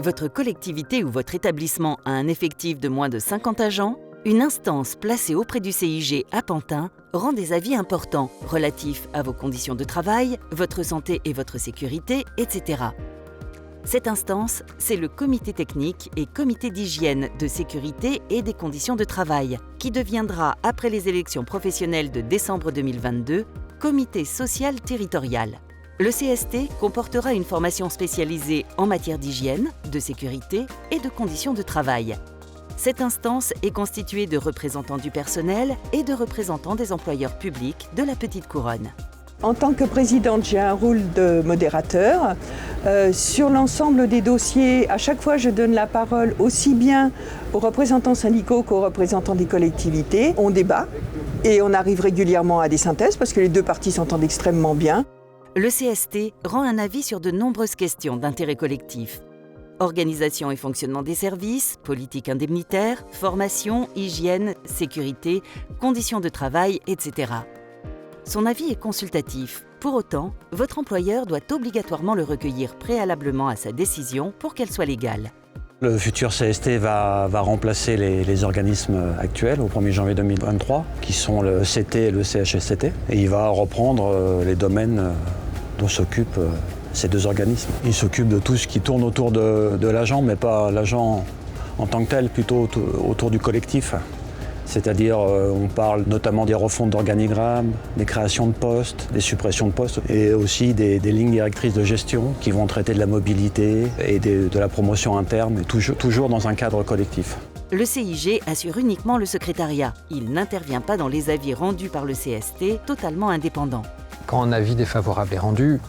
Votre collectivité ou votre établissement a un effectif de moins de 50 agents? Une instance placée auprès du CIG à Pantin rend des avis importants relatifs à vos conditions de travail, votre santé et votre sécurité, etc. Cette instance, c'est le comité technique et comité d'hygiène, de sécurité et des conditions de travail, qui deviendra, après les élections professionnelles de décembre 2022, comité social territorial. Le CST comportera une formation spécialisée en matière d'hygiène, de sécurité et de conditions de travail. Cette instance est constituée de représentants du personnel et de représentants des employeurs publics de la Petite Couronne. En tant que présidente, j'ai un rôle de modérateur. Sur l'ensemble des dossiers, à chaque fois, je donne la parole aussi bien aux représentants syndicaux qu'aux représentants des collectivités. On débat et on arrive régulièrement à des synthèses parce que les deux parties s'entendent extrêmement bien. Le CST rend un avis sur de nombreuses questions d'intérêt collectif. Organisation et fonctionnement des services, politique indemnitaire, formation, hygiène, sécurité, conditions de travail, etc. Son avis est consultatif. Pour autant, votre employeur doit obligatoirement le recueillir préalablement à sa décision pour qu'elle soit légale. Le futur CST va remplacer les organismes actuels au 1er janvier 2023, qui sont le CT et le CHSCT. Et il va reprendre les domaines dont s'occupent ces deux organismes. Il s'occupe de tout ce qui tourne autour de l'agent, mais pas l'agent en tant que tel, plutôt autour du collectif. C'est-à-dire, on parle notamment des refontes d'organigrammes, des créations de postes, des suppressions de postes, et aussi des lignes directrices de gestion qui vont traiter de la mobilité et de la promotion interne, mais toujours dans un cadre collectif. Le CIG assure uniquement le secrétariat. Il n'intervient pas dans les avis rendus par le CST, totalement indépendant. Quand un avis défavorable est rendu,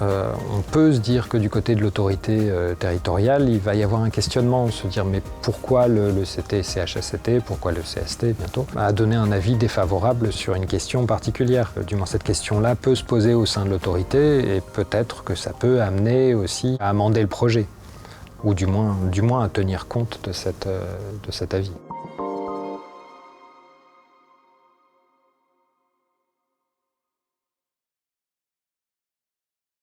on peut se dire que du côté de l'autorité territoriale, il va y avoir un questionnement, se dire mais pourquoi le CT, CHSCT, pourquoi le CST bientôt, a donné un avis défavorable sur une question particulière. Du moins cette question-là peut se poser au sein de l'autorité et peut-être que ça peut amener aussi à amender le projet ou du moins à tenir compte de cet avis.